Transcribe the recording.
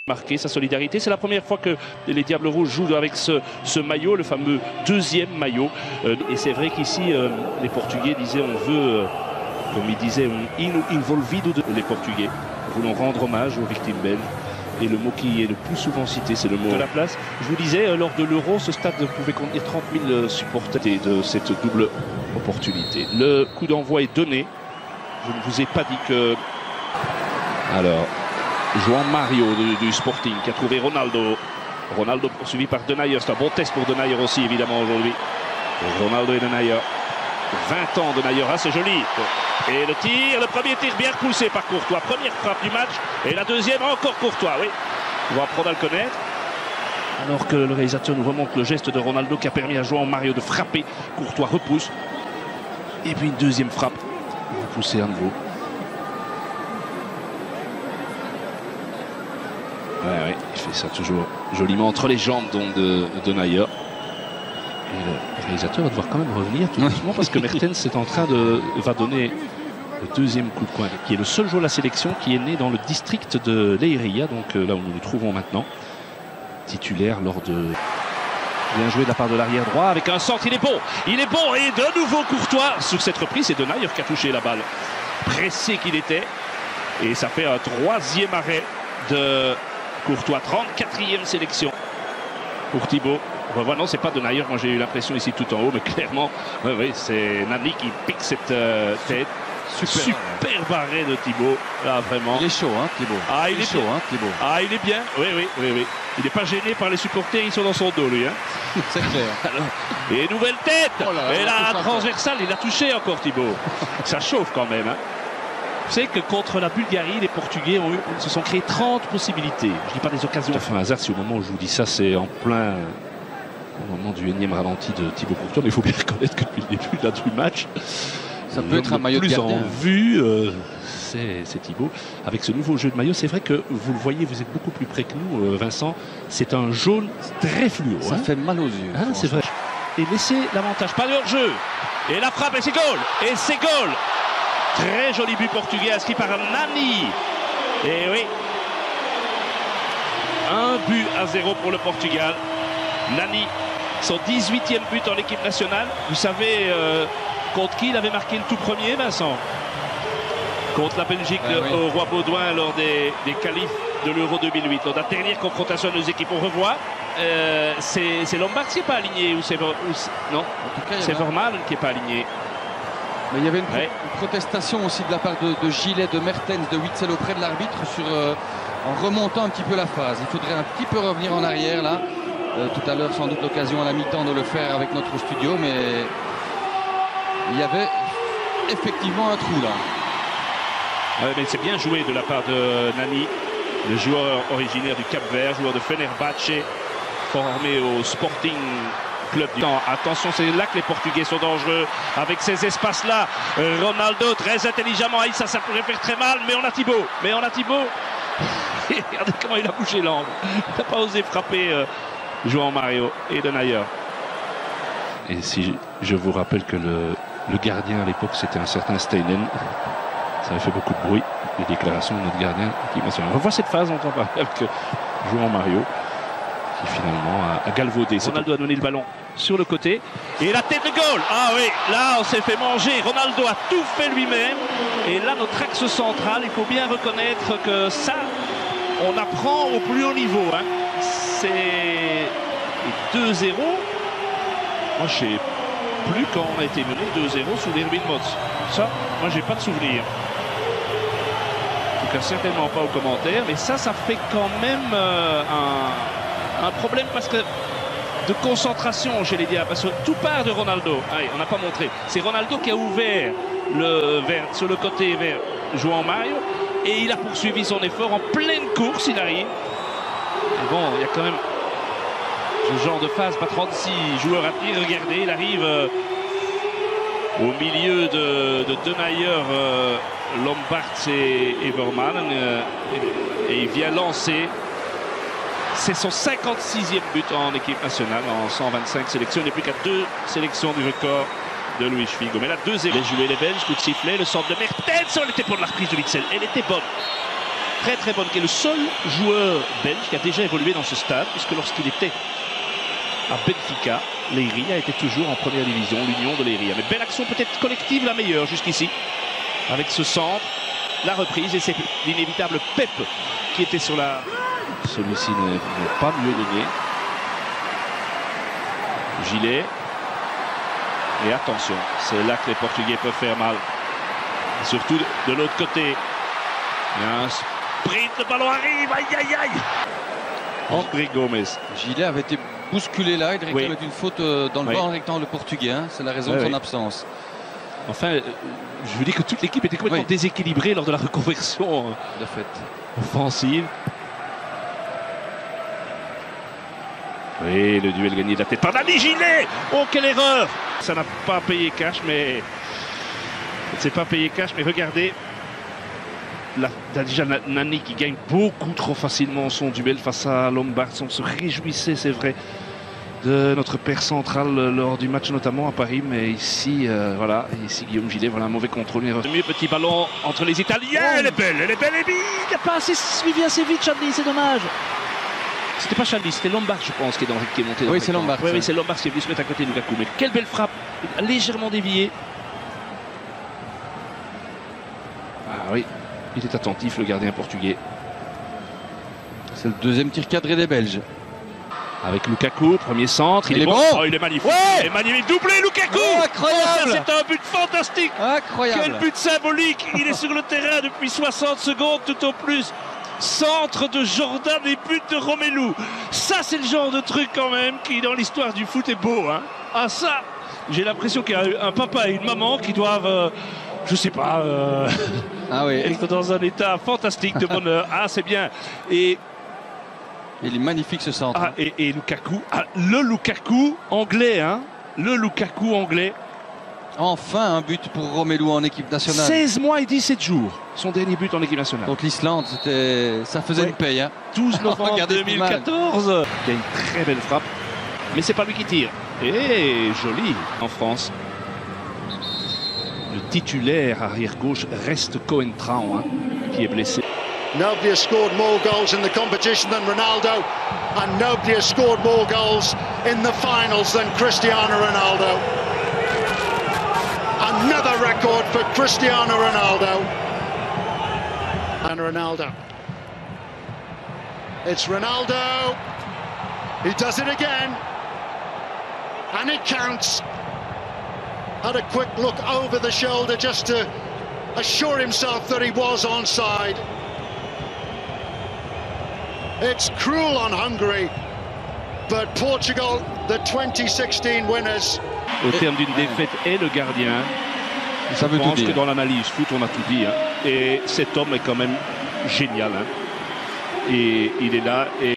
Marquer sa solidarité. C'est la première fois que les Diables Rouges jouent avec ce maillot, le fameux deuxième maillot. Et c'est vrai qu'ici, les Portugais disaient on veut, comme ils disaient, involvido les Portugais. Nous voulons rendre hommage aux victimes belges. Et le mot qui est le plus souvent cité, c'est le mot de la place. Je vous disais, lors de l'Euro, ce stade pouvait contenir 30 000 supporters de cette double opportunité. Le coup d'envoi est donné. Je ne vous ai pas dit que... Alors... João Mario du Sporting qui a trouvé Ronaldo. Ronaldo poursuivi par Denayer. C'est un bon test pour Denayer aussi évidemment aujourd'hui. Ronaldo et Denayer. 20 ans Denayer, ah, c'est joli. Et le tir, le premier tir bien poussé par Courtois. Première frappe du match. Et la deuxième encore Courtois, oui. On va apprendre à le connaître. Alors que le réalisateur nous remonte le geste de Ronaldo qui a permis à João Mario de frapper. Courtois repousse. Et puis une deuxième frappe. Repoussé à nouveau. Ouais, il fait ça toujours joliment entre les jambes donc de Denayer. Et le réalisateur va devoir quand même revenir tout doucement parce que Mertens est en train va donner le deuxième coup de poing, qui est le seul joueur de la sélection qui est né dans le district de Leiria, donc là où nous nous trouvons maintenant, titulaire lors de... Bien joué de la part de l'arrière droit avec un centre, il est bon et de nouveau Courtois sur cette reprise. C'est Denayer qui a touché la balle, pressé qu'il était, et ça fait un troisième arrêt de Courtois, 34e sélection pour Thibaut. Voilà, non, c'est pas Denayer, moi j'ai eu l'impression ici tout en haut, mais clairement, oui, c'est Nani qui pique cette tête. Super barré de Thibaut, là vraiment. Il est chaud, hein, Thibaut. Ah, il est chaud, hein, Thibaut. Ah, il est bien, oui. Il n'est pas gêné par les supporters, ils sont dans son dos, lui. Hein. C'est clair. Alors, et nouvelle tête. Oh là, et là, transversale, il a touché encore Thibaut. Ça chauffe quand même, hein. Vous savez que contre la Bulgarie, les Portugais se sont créés 30 possibilités. Je ne dis pas des occasions. Ça fait un hasard si au moment où je vous dis ça, c'est en plein au moment du énième ralenti de Thibaut Courtois. Mais il faut bien reconnaître que depuis le début du match, ça peut être un maillot de gardien. Plus en vue, c'est Thibaut. Avec ce nouveau jeu de maillot, c'est vrai que vous le voyez, vous êtes beaucoup plus près que nous, Vincent. C'est un jaune très fluo. Ça fait mal aux yeux. Ah, c'est vrai. Et laissez l'avantage, pas de hors-jeu. Et la frappe, et c'est goal. Et c'est goal. Très joli but portugais inscrit par Nani. Et oui. 1-0 pour le Portugal. Nani, son 18e but en équipe nationale. Vous savez contre qui il avait marqué le tout premier, Vincent? Contre la Belgique au Roi Baudouin lors des qualifs de l'Euro 2008. Lors de la dernière confrontation de nos équipes, on revoit. C'est Lombard qui n'est pas aligné ou c'est non, c'est Vermaelen qui n'est pas aligné. Mais il y avait une protestation aussi de la part de Gillet, de Mertens, de Witsel auprès de l'arbitre en remontant un petit peu la phase. Il faudrait un petit peu revenir en arrière là. Tout à l'heure, sans doute l'occasion à la mi-temps de le faire avec notre studio, mais il y avait effectivement un trou là. Ouais, mais c'est bien joué de la part de Nani, le joueur originaire du Cap-Vert, joueur de Fenerbahçe, formé au Sporting Club. Attention, c'est là que les Portugais sont dangereux avec ces espaces-là. Ronaldo très intelligemment, ça pourrait faire très mal, mais on a Thibaut. Regardez comment il a bougé l'angle. Il n'a pas osé frapper João Mario et Denayer. Et si je vous rappelle que le gardien à l'époque c'était un certain Steinen, ça avait fait beaucoup de bruit, les déclarations de notre gardien. On revoit cette phase, on entend parler avec João Mario, qui finalement a galvaudé. Ronaldo a donné le ballon sur le côté. Et la tête de goal. Ah oui, là on s'est fait manger. Ronaldo a tout fait lui-même. Et là notre axe central, il faut bien reconnaître que ça, on apprend au plus haut niveau. Hein. C'est 2-0. Moi je sais plus quand on a été mené 2-0 sous l'Erwin Mots. Ça, moi j'ai pas de souvenir. En tout cas certainement pas aux commentaires. Mais ça fait quand même un problème parce que de concentration chez les Diables, parce que tout part de Ronaldo. Allez, on n'a pas montré. C'est Ronaldo qui a ouvert sur le côté vers João Mario et il a poursuivi son effort en pleine course. Il arrive. Et bon, il y a quand même ce genre de phase, pas 36 joueurs à tir. Regardez, il arrive au milieu de Denayer, Lombard et Vermaelen et il vient lancer. C'est son 56e but en équipe nationale en 125 sélections. Il n'est plus qu'à 2 sélections du record de Luis Figo. Mais là, 2-0. Les joueurs les Belges, coup de sifflet, le centre de Mertens. Elle était pour la reprise de Witsel. Elle était bonne. très très bonne, qui est le seul joueur belge qui a déjà évolué dans ce stade, puisque lorsqu'il était à Benfica, Leiria était toujours en première division, l'Union de Leiria. Mais belle action peut-être collective, la meilleure jusqu'ici, avec ce centre, la reprise, et c'est l'inévitable Pep qui était sur la... Celui-ci n'est pas mieux donné. Gilet. Et attention, c'est là que les Portugais peuvent faire mal. Surtout de l'autre côté. Il y a un sprint, le ballon arrive, aïe aïe aïe. André Gomes. Gilet avait été bousculé là, il réclame une faute dans le grand rectangle portugais, hein. C'est la raison de son absence. Enfin, je veux dire que toute l'équipe était complètement déséquilibrée lors de la reconversion de fait offensive. Oui, le duel gagné de la tête par Dani Gilet. Oh, quelle erreur! Ça n'a pas payé cash, mais... C'est pas payé cash, mais regardez. Là, déjà Nani qui gagne beaucoup trop facilement son duel face à Lombard. On se réjouissait, c'est vrai, de notre père central lors du match, notamment à Paris. Mais ici, voilà, ici Guillaume Gilet, voilà un mauvais contrôle. Le mieux petit ballon entre les Italiens. Elle est belle, et il n'a pas assez suivi assez vite, Chalny, c'est dommage. C'était pas Chalny, c'était Lombard, je pense, qui est monté. Oui, c'est Lombard. Oui, c'est Lombard qui est venu se mettre à côté de Lukaku. Mais quelle belle frappe, légèrement déviée. Ah oui, il est attentif, le gardien portugais. C'est le deuxième tir cadré des Belges. Avec Lukaku, premier centre, il est bon. Oh, il est magnifique. Ouais, il est magnifique, doublé Lukaku. Oh, incroyable. C'est un but fantastique. Incroyable. Quel but symbolique. Il est sur le terrain depuis 60 secondes tout au plus. Centre de Jordan et but de Romelu. Ça, c'est le genre de truc quand même qui, dans l'histoire du foot, est beau. Hein. Ah ça, j'ai l'impression qu'il y a un papa et une maman qui doivent, je sais pas, être dans un état fantastique de bonheur. Ah, c'est bien. Et il est magnifique ce centre. Ah, et Lukaku, le Lukaku anglais, hein. Le Lukaku anglais. Enfin un but pour Romelu en équipe nationale. 16 mois et 17 jours, son dernier but en équipe nationale. Donc l'Islande, ça faisait une paye. Hein. 12 novembre 2014. Il y a une très belle frappe, mais c'est pas lui qui tire. Et joli en France. Le titulaire arrière gauche reste Cohen Traun, hein, qui est blessé. Nobody has scored more goals in the competition than Ronaldo, and nobody has scored more goals in the finals than Cristiano Ronaldo. Another record for Cristiano Ronaldo. And Ronaldo. It's Ronaldo. He does it again. And it counts. Had a quick look over the shoulder just to assure himself that he was onside. It's cruel on Hungary, but Portugal, the 2016 winners. Au terme d'une défaite et le gardien, ça veut tout dire. Que dans l'analyse foot, on a tout dit. Hein. Et cet homme est quand même génial. Hein. Et il est là. Et